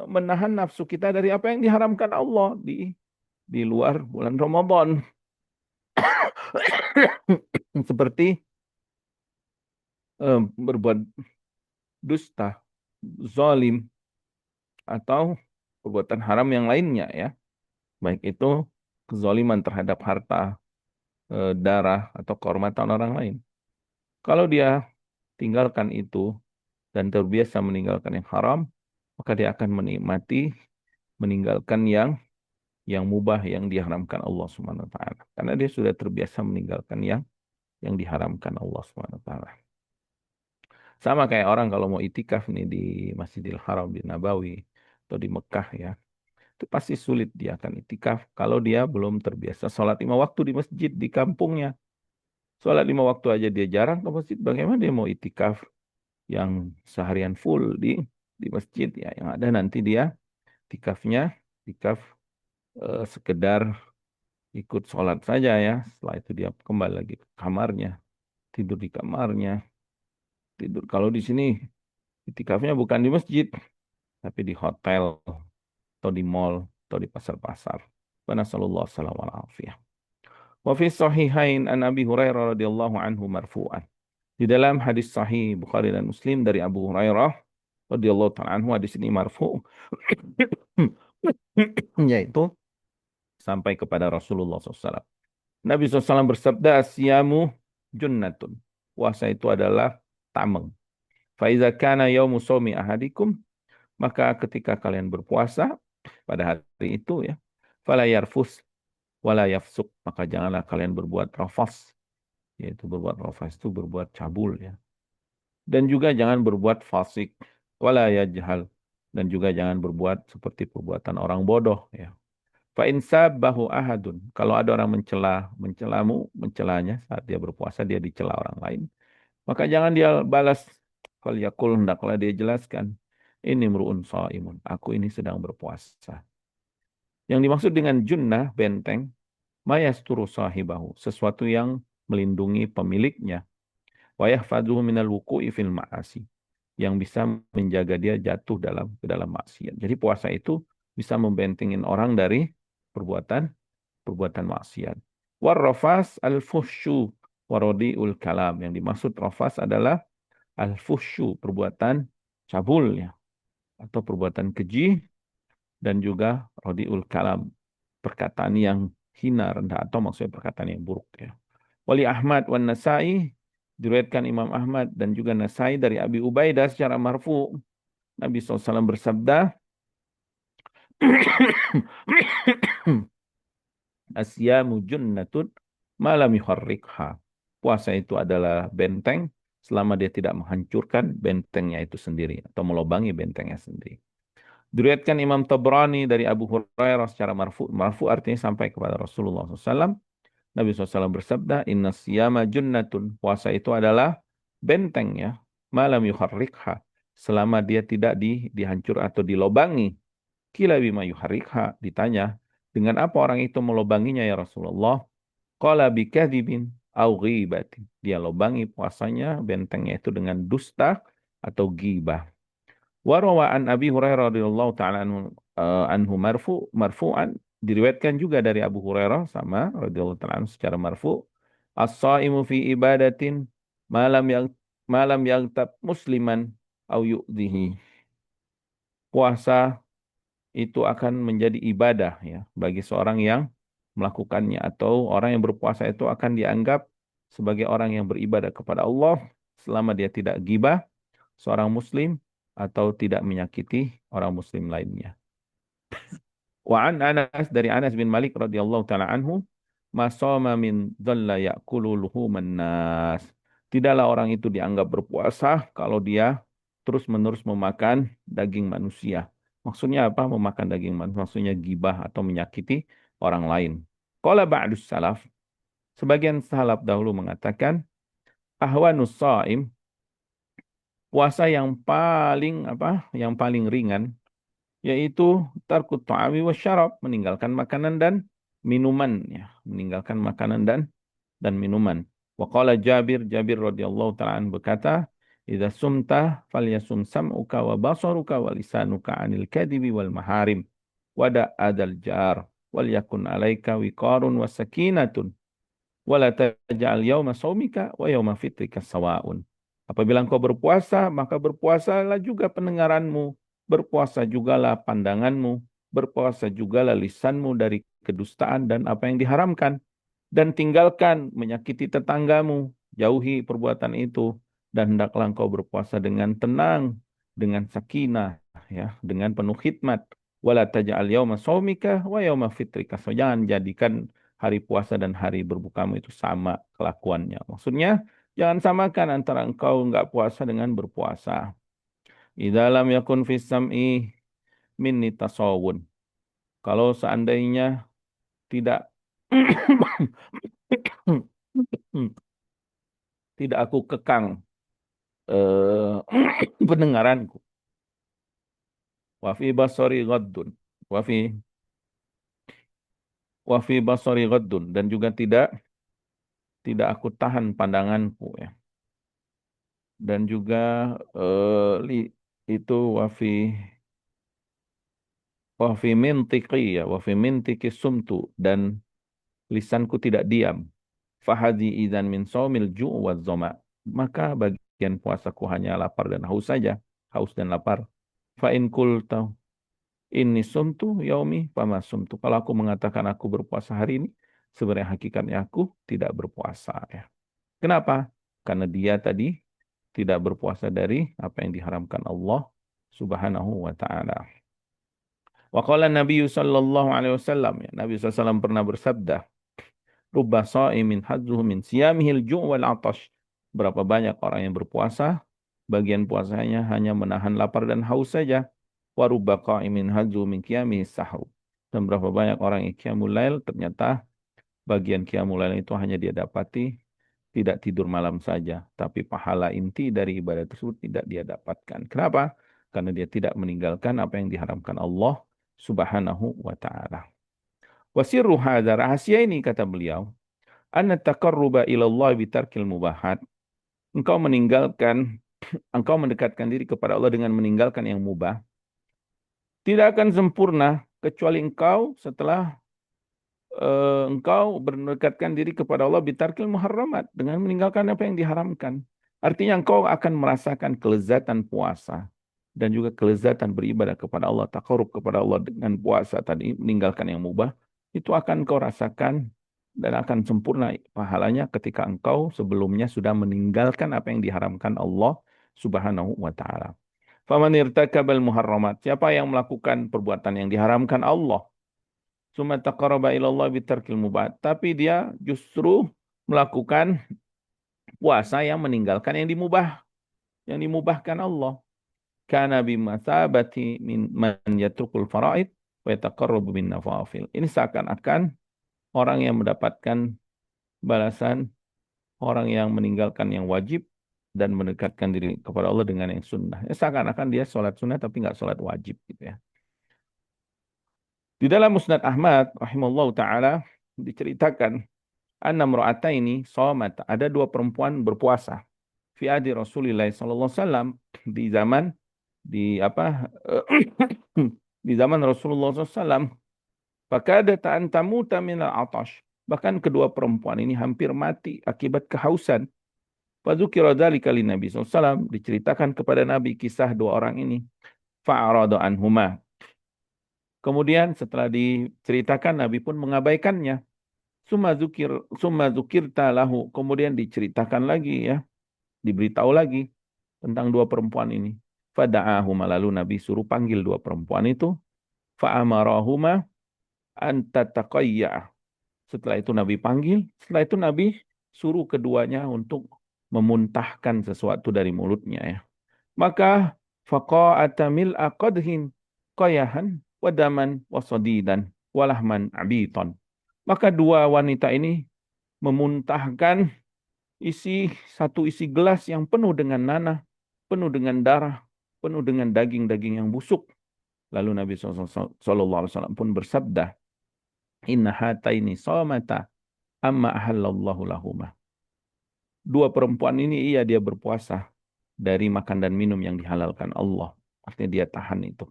menahan nafsu kita dari apa yang diharamkan Allah di luar bulan Ramadan. Seperti berbuat dusta, zalim, atau perbuatan haram yang lainnya ya. Baik itu kezaliman terhadap harta, darah, atau kehormatan orang lain. Kalau dia tinggalkan itu dan terbiasa meninggalkan yang haram, maka dia akan menikmati meninggalkan yang mubah yang diharamkan Allah Subhanahu wa taala. Karena dia sudah terbiasa meninggalkan yang diharamkan Allah Subhanahu wa taala. Sama kayak orang kalau mau itikaf nih di Masjidil Haram di Nabawi atau di Mekah ya. Itu pasti sulit dia akan itikaf kalau dia belum terbiasa sholat 5 waktu di masjid di kampungnya. Sholat 5 waktu aja dia jarang ke masjid, bagaimana dia mau itikaf yang seharian full di masjid ya. Yang ada nanti dia itikafnya, itikaf sekedar ikut sholat saja ya. Setelah itu dia kembali lagi ke kamarnya, tidur di kamarnya, tidur. Kalau di sini itikafnya bukan di masjid, tapi di hotel atau di mall atau di pasar-pasar. Wa nasallallahu alaihi wasallam. Wa fi sahihain an Abi Hurairah radhiyallahu anhu marfu'an. Di dalam hadis sahih Bukhari dan Muslim dari Abu Hurairah radhiyallahu ta'ala anhu, hadis ini marfu' yaitu sampai kepada Rasulullah SAW. Nabi SAW bersabda, "Asyamu junnatun." Puasa itu adalah tameng. Faiza kana yaumu shaumi ahadikum, maka ketika kalian berpuasa pada hari itu ya, fala yarfus wala yafsuk, maka janganlah kalian berbuat rafas, yaitu berbuat rafas itu berbuat cabul ya. Dan juga jangan berbuat fasik, wala yajhal, dan juga jangan berbuat seperti perbuatan orang bodoh ya. Fa in sabbahu ahadun, kalau ada orang mencelanya saat dia berpuasa, dia dicela orang lain, maka jangan dia balas. Falyaqul, hendaklah dia jelaskan, ini mru'un shaimun, aku ini sedang berpuasa. Yang dimaksud dengan junnah, benteng, mayasturu sahibahu, sesuatu yang melindungi pemiliknya, wa yahfazuhu minal wuqu'i fil ma'asi, yang bisa menjaga dia jatuh ke dalam maksiat. Jadi puasa itu bisa membentengin orang dari perbuatan perbuatan maksiat. Warrafas al-fuhsyu warodiul kalam. Yang dimaksud rafas adalah al-fuhsyu, perbuatan cabul ya, atau perbuatan keji, dan juga rodiul kalam, perkataan yang hina, rendah, atau maksudnya perkataan yang buruk ya. Wali Ahmad wan Nasai, diriwayatkan Imam Ahmad dan juga Nasai dari Abi Ubaidah secara marfu, Nabi SAW bersabda, Asyamu junnatun malam yuharrikha. Puasa itu adalah benteng selama dia tidak menghancurkan bentengnya itu sendiri atau melobangi bentengnya sendiri. Diriwayatkan Imam Tabrani dari Abu Hurairah secara marfu. Marfu artinya sampai kepada Rasulullah SAW. Nabi SAW bersabda, Inna siyama junnatun. Puasa itu adalah benteng ya. Malam yuharrikha. Selama dia tidak dihancur atau dilobangi. Kila bima yuharrikha. Ditanya, dengan apa orang itu melobanginya ya Rasulullah? Qala bikadzibin au ghibatin. Dia lobangi puasanya, bentengnya itu dengan dusta atau ghibah. Wa rawa an Abi Hurairah radhiyallahu taala anhu marfu'an, diriwayatkan juga dari Abu Hurairah sama radhiyallahu taala anhu secara marfu', as-shaimu fi ibadatin malam yaghtab musliman au yu'dhihi. Puasa itu akan menjadi ibadah ya bagi seorang yang melakukannya, atau orang yang berpuasa itu akan dianggap sebagai orang yang beribadah kepada Allah selama dia tidak gibah seorang muslim atau tidak menyakiti orang muslim lainnya. Wa an Anas, dari Anas bin Malik radhiyallahu taala anhu, masama min dhalla ya'kulu luhuman nas. Tidaklah orang itu dianggap berpuasa kalau dia terus-menerus memakan daging manusia. Maksudnya apa? Memakan daging manusia, maksudnya gibah atau menyakiti orang lain. Qala ba'dus salaf, sebagian salaf dahulu mengatakan, ahwanus shaim, puasa yang paling Yang paling ringan yaitu tarkut ta'ami wasyarab, meninggalkan makanan dan minuman ya, meninggalkan makanan dan minuman. Wa qala Jabir radhiyallahu taala anhu berkata, "Idza sumta falyasum sam'uka wa basaruka wa lisanuka 'anil kadhibi wal maharim wada adal jar wal yakun 'alaika wiqarun wa sakinatun Wala taj'al yauma shaumika wa yauma fitrika sawa'un. Apabila engkau berpuasa, maka berpuasalah juga pendengaranmu, berpuasa jugalah pandanganmu, berpuasa jugalah lisanmu dari kedustaan dan apa yang diharamkan. Dan tinggalkan menyakiti tetanggamu, jauhi perbuatan itu, dan hendaklah engkau berpuasa dengan tenang, dengan sakinah, ya, dengan penuh khidmat. Wala taj'al yauma shaumika wa yauma fitrika. So, jangan jadikan hari puasa dan hari berbukamu itu sama kelakuannya. Maksudnya, jangan samakan antara engkau enggak puasa dengan berpuasa. Idza lam yakun fis sam'i minni tasawun. Kalau seandainya tidak tidak aku kekang eh, pendengaranku. Wa fi basari ghaddun. Wa fi basari ghaddun, dan juga tidak aku tahan pandanganku, ya. Dan juga itu wa fi mintiki, ya, wa fi mintiki sumtu, dan lisanku tidak diam. Fahadi idzan min shaumil ju' wa zoma. Maka bagian puasaku hanya lapar dan haus saja, haus dan lapar. Fa in qultu ini sumtu yaumi fama sumtu. Kalau aku mengatakan aku berpuasa hari ini, sebenarnya hakikatnya aku tidak berpuasa, ya. Kenapa? Karena dia tadi tidak berpuasa dari apa yang diharamkan Allah Subhanahu wa taala. Wa qala Nabi sallallahu alaihi wasallam, ya, Nabi SAW pernah bersabda, "Rubba sha'imin hadzuhu min siyamihil ju' wal 'atash." Berapa banyak orang yang berpuasa, bagian puasanya hanya menahan lapar dan haus saja. Wa rubba qa'imin hadzuhu min qiyamihi sahru. Dan berapa banyak orang yang qiyamul lail, ternyata bagian qiyamul lail itu hanya dia dapati tidak tidur malam saja, tapi pahala inti dari ibadah tersebut tidak dia dapatkan. Kenapa? Karena dia tidak meninggalkan apa yang diharamkan Allah Subhanahu wa taala. Wasirru hadza, rahasia ini kata beliau, anna taqarruba ila Allah bitarkil mubahat. Engkau meninggalkan engkau mendekatkan diri kepada Allah dengan meninggalkan yang mubah, tidak akan sempurna kecuali engkau setelah engkau mendekatkan diri kepada Allah bitarkil muharramat, dengan meninggalkan apa yang diharamkan. Artinya engkau akan merasakan kelezatan puasa dan juga kelezatan beribadah kepada Allah, takarub kepada Allah dengan puasa tadi, meninggalkan yang mubah, itu akan engkau rasakan dan akan sempurna pahalanya ketika engkau sebelumnya sudah meninggalkan apa yang diharamkan Allah Subhanahu wa taala. Faman irtakabal muharramat, siapa yang melakukan perbuatan yang diharamkan Allah, summa taqarraba ilallah bitarkil mubahat, tapi dia justru melakukan puasa yang meninggalkan yang dimubahkan Allah. Kana bimathabati min man yatrukul faraid wa yataqarrabu bin nawafil. Ini seakan-akan orang yang mendapatkan balasan orang yang meninggalkan yang wajib dan mendekatkan diri kepada Allah dengan yang sunnah. Ya, seakan-akan dia sholat sunnah tapi nggak sholat wajib, gitu, ya. Di dalam Musnad Ahmad rahimallahu taala diceritakan anna imra'ataini shamat, ada dua perempuan berpuasa fi adi Rasulillah sallallahu alaihi wasallam, di zaman di apa di zaman Rasulullah SAW. Fakada ta'an tamuta minal atash, bahkan kedua perempuan ini hampir mati akibat kehausan. Fadzukira dzalika Nabi SAW, diceritakan kepada Nabi kisah dua orang ini. Fa'arada anhuma, kemudian setelah diceritakan Nabi pun mengabaikannya. Summa dzukirta lahu, kemudian diceritakan lagi, ya, diberitahu lagi tentang dua perempuan ini. Fada'ahuma, lalu Nabi suruh panggil dua perempuan itu. Fa'amarahuma antataqayya. Setelah itu Nabi panggil, setelah itu Nabi suruh keduanya untuk memuntahkan sesuatu dari mulutnya, ya. Maka faqa'ata mil'a qadhin qayahan wadaman wasadidan walahman abiton. Maka dua wanita ini memuntahkan satu isi gelas yang penuh dengan nanah, penuh dengan darah, penuh dengan daging-daging yang busuk. Lalu Nabi SAW pun bersabda, Inna hataini sawmata amma ahallallahu lahuma. Dua perempuan ini, dia berpuasa dari makan dan minum yang dihalalkan Allah. Artinya dia tahan itu.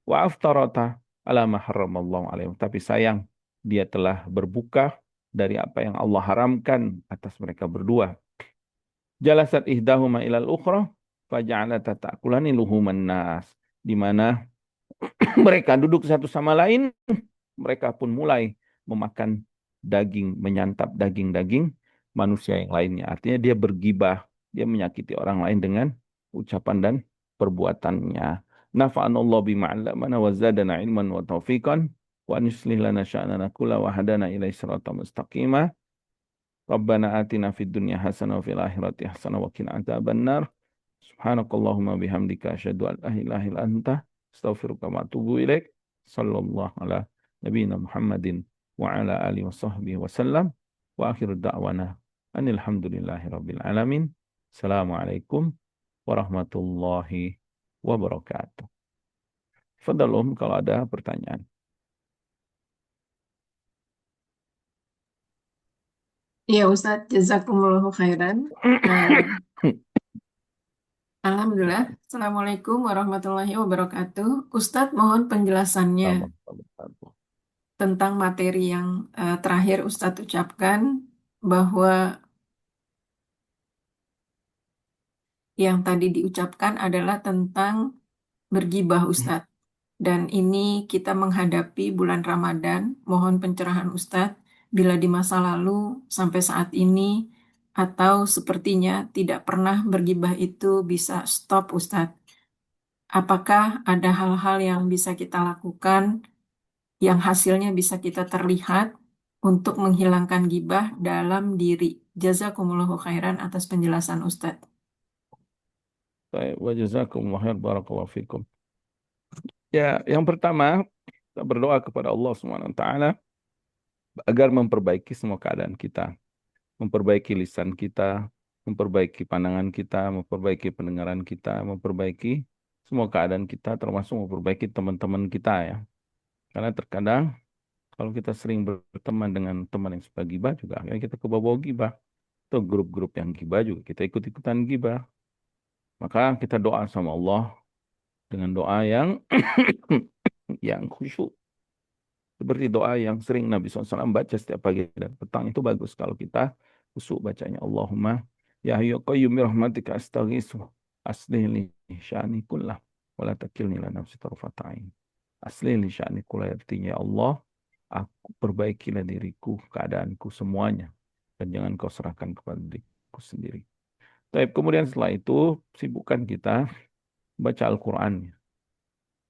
Wa aftarata ala ma harramallahu alaihim. Tapi sayang, dia telah berbuka dari apa yang Allah haramkan atas mereka berdua. Jalasat ihdahuma ilal ukhra faja'alat ta'kulani luhuman nas. Di mana mereka duduk satu sama lain, mereka pun mulai memakan daging, menyantap daging-daging manusia yang lainnya. Artinya dia bergibah, dia menyakiti orang lain dengan ucapan dan perbuatannya. Nafa'anallahu bima 'allamana wa zadana ilman wa taufiqan wa an yuslih lana sya'nana kulla wa hadana ilaihi siratal mustaqima. Rabbana atina fid dunya hasanah wa fil akhirati hasanah wa qina adzabannar. Subhanakallahumma bihamdika asyhadu an la ilaha illa anta astaghfiruka wa atubu ilaik. Sallallahu ala nabiyina Muhammadin wa ala alihi wa sahbihi wasallam. Wa akhiru da'wana anil hamdulillahi rabbil alamin. Assalamualaikum warahmatullahi wabarakatuh. Fadal kalau ada pertanyaan. Iya Ustadz, jazakumullahu khairan. Eh, Alhamdulillah. Assalamualaikum warahmatullahi wabarakatuh. Ustadz, mohon penjelasannya Wabarakatuh. tentang materi yang terakhir Ustadz ucapkan, bahwa yang tadi diucapkan adalah tentang bergibah Ustadz. Dan ini kita menghadapi bulan Ramadan. Mohon pencerahan Ustadz, bila di masa lalu sampai saat ini atau sepertinya tidak pernah bergibah itu bisa stop Ustadz. Apakah ada hal-hal yang bisa kita lakukan yang hasilnya bisa kita terlihat untuk menghilangkan gibah dalam diri? Jazakumullahu khairan atas penjelasan Ustadz. Baik, wa jazakumullah khair barakallahu fikum. Ya, yang pertama, kita berdoa kepada Allah Subhanahu wa taala agar memperbaiki semua keadaan kita, memperbaiki lisan kita, memperbaiki pandangan kita, memperbaiki pendengaran kita, memperbaiki semua keadaan kita, termasuk memperbaiki teman-teman kita ya. Karena terkadang kalau kita sering berteman dengan teman yang suka gibah juga, akhirnya kita kebawa gibah. Atau grup-grup yang gibah juga kita ikut-ikutan gibah. Maka kita doa sama Allah dengan doa yang yang khusyuk. Seperti doa yang sering Nabi SAW baca setiap pagi dan petang itu bagus kalau kita khusyuk bacanya. Allahumma ya hayyu qayyum bi rahmatika astaghiitsu aslih li sya'ni kullah wa la takilni ila nafsi tarfata ain. Aslih li sya'ni kullah artinya ya Allah, aku perbaikilah diriku, keadaanku semuanya dan jangan kau serahkan kepada diriku sendiri. Tapi kemudian setelah itu sibukkan kita baca Al-Qur'an.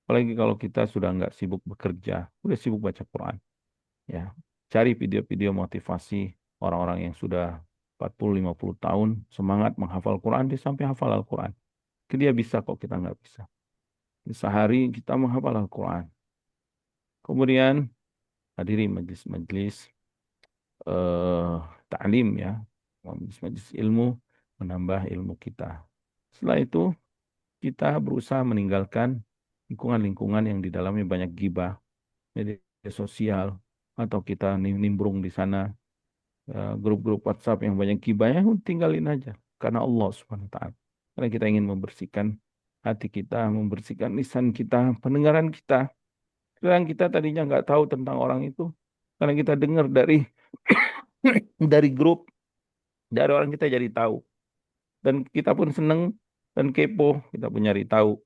Apalagi kalau kita sudah nggak sibuk bekerja, udah sibuk baca Quran. Ya, cari video-video motivasi orang-orang yang sudah 40-50 tahun semangat menghafal Quran, dia sampai hafal Al-Quran. Dia bisa kok, kita nggak bisa. Sehari kita menghafal Al-Quran. Kemudian hadiri majelis-majelis eh, ta'lim ya, majelis-majelis ilmu, menambah ilmu kita. Setelah itu kita berusaha meninggalkan lingkungan-lingkungan yang di dalamnya banyak gibah, media sosial, atau kita nimbrung di sana grup-grup WhatsApp yang banyak gibahnya, tinggalin aja. Karena Allah Subhanahu wa taala. Karena kita ingin membersihkan hati kita, membersihkan lisan kita, pendengaran kita. Yang kita tadinya nggak tahu tentang orang itu, karena kita dengar dari dari grup, dari orang kita jadi tahu. Dan kita pun seneng dan kepo, kita pun nyari tahu.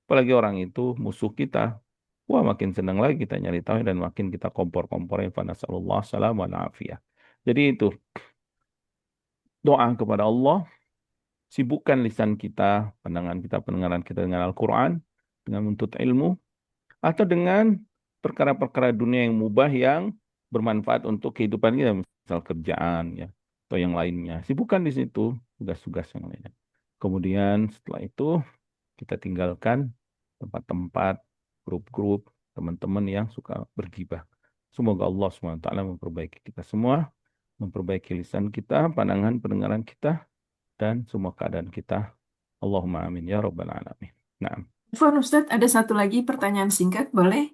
Apalagi orang itu musuh kita. Wah, makin senang lagi kita nyari tahu dan makin kita kompor-komporin. Fanasallallahu salam wa afiyah. Jadi itu doa kepada Allah, sibukkan lisan kita, pandangan kita, pendengaran kita dengan Al-Quran, dengan menuntut ilmu, atau dengan perkara-perkara dunia yang mubah yang bermanfaat untuk kehidupan kita, misal kerjaan ya, atau yang lainnya. Sibukkan di situ tugas-tugas yang lainnya. Kemudian setelah itu kita tinggalkan tempat-tempat, grup-grup, teman-teman yang suka bergibah. Semoga Allah SWT memperbaiki kita semua, memperbaiki lisan kita, pandangan, pendengaran kita, dan semua keadaan kita. Allahumma amin ya rabbal alamin. Naam. Afwan Ustadz, ada satu lagi pertanyaan singkat, boleh?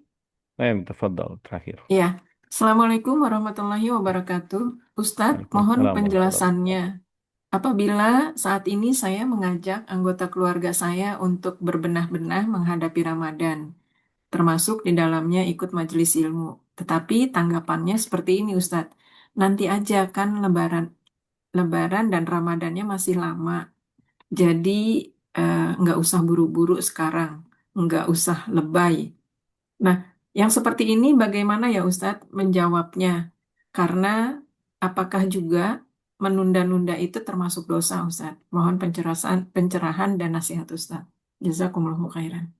Tafadhal terakhir. Ya. Assalamualaikum warahmatullahi wabarakatuh. Ustadz, mohon Waalaikumsalam warahmatullahi penjelasannya. wabarakatuh. Apabila saat ini saya mengajak anggota keluarga saya untuk berbenah-benah menghadapi Ramadan, termasuk di dalamnya ikut majelis ilmu. Tetapi tanggapannya seperti ini, Ustadz. nanti aja kan Lebaran dan Ramadannya masih lama. Jadi nggak usah buru-buru sekarang, nggak usah lebay. Nah, yang seperti ini bagaimana ya Ustadz menjawabnya? Karena apakah juga menunda-nunda itu termasuk dosa Ustadz? Mohon pencerahan dan nasihat Ustadz. Jazakumullahu khairan.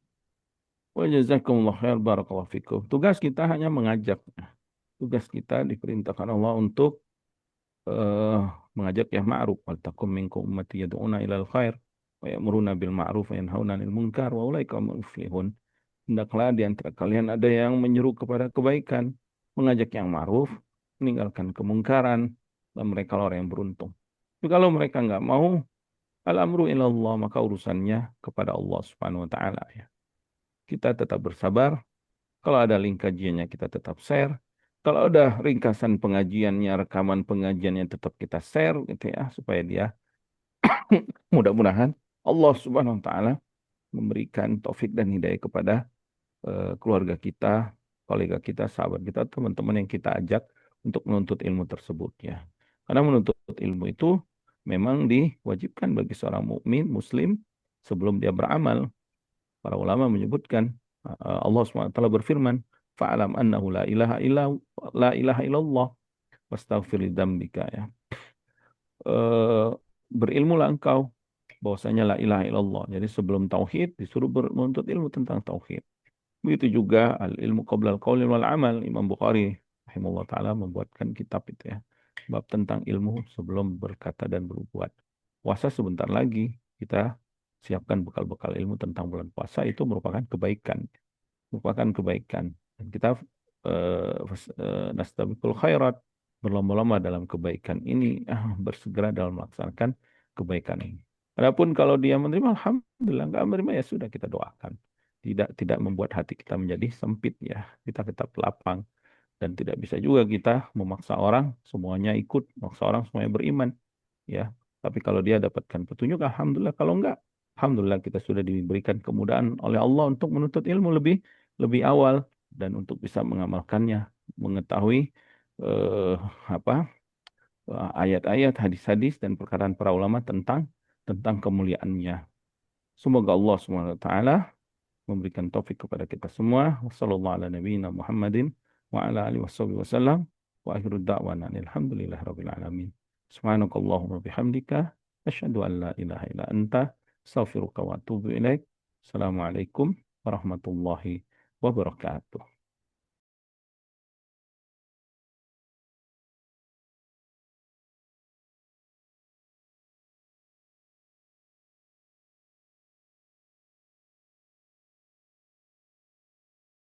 Wa jazakumullah khair barakallahu fikum. Tugas kita hanya mengajak. Tugas kita diperintahkan Allah untuk eh, mengajak yang ma'ruf. Wal takum minkum ummati yad'una ilal khair wa ya'muruna bil ma'ruf wa yanhauna 'anil munkar wa ulaika humul muflihun. Hendaklah di antara kalian ada yang menyeru kepada kebaikan, mengajak yang ma'ruf, meninggalkan kemungkaran, dan mereka orang yang beruntung. Tapi kalau mereka nggak mau, al-amru ilallah, maka urusannya kepada Allah Subhanahu wa taala ya. Kita tetap bersabar. Kalau ada link kajiannya kita tetap share. Kalau ada ringkasan pengajiannya, rekaman pengajiannya tetap kita share gitu ya supaya dia mudah-mudahan Allah Subhanahu wa taala memberikan taufik dan hidayah kepada keluarga kita, kolega kita, sahabat kita, teman-teman yang kita ajak untuk menuntut ilmu tersebut ya. Karena menuntut ilmu itu memang diwajibkan bagi seorang mukmin muslim sebelum dia beramal. Para ulama menyebutkan Allah SWT berfirman, "Fa'alam annahu la ilaha illallah wastaghfir lidzambika" ya. Eh, Berilmulah engkau bahwasanya la ilaha illallah. Jadi sebelum tauhid disuruh menuntut ilmu tentang tauhid. Begitu juga al ilmu qabla al qauli wal amal. Imam Bukhari rahimahullah taala membuatkan kitab itu ya. Bab tentang ilmu sebelum berkata dan berbuat. Puasa sebentar lagi kita siapkan bekal-bekal ilmu tentang bulan puasa itu merupakan kebaikan. Dan kita nastabiqul khairat, berlomba-lomba dalam kebaikan ini, bersegera dalam melaksanakan kebaikan ini. Adapun kalau dia menerima, alhamdulillah, nggak menerima ya sudah kita doakan. Tidak membuat hati kita menjadi sempit ya. Kita tetap lapang dan tidak bisa juga kita memaksa orang semuanya ikut, memaksa orang semuanya beriman ya. Tapi kalau dia dapatkan petunjuk, alhamdulillah. Kalau enggak, alhamdulillah kita sudah diberikan kemudahan oleh Allah untuk menuntut ilmu lebih lebih awal dan untuk bisa mengamalkannya, mengetahui eh, apa ayat-ayat, hadis-hadis dan perkataan para ulama tentang kemuliaannya. Semoga Allah Subhanahu wa taala memberikan taufik kepada kita semua. Wassallallahu ala nabiyyina Muhammadin wa ala alihi wasallam. Wa akhiru da'wana alhamdulillahi rabbil alamin. Subhanakallahumma bihamdika asyhadu an la ilaha illa anta astaghfiruka wa atubu ilaik. Assalamualaikum warahmatullahi wabarakatuh.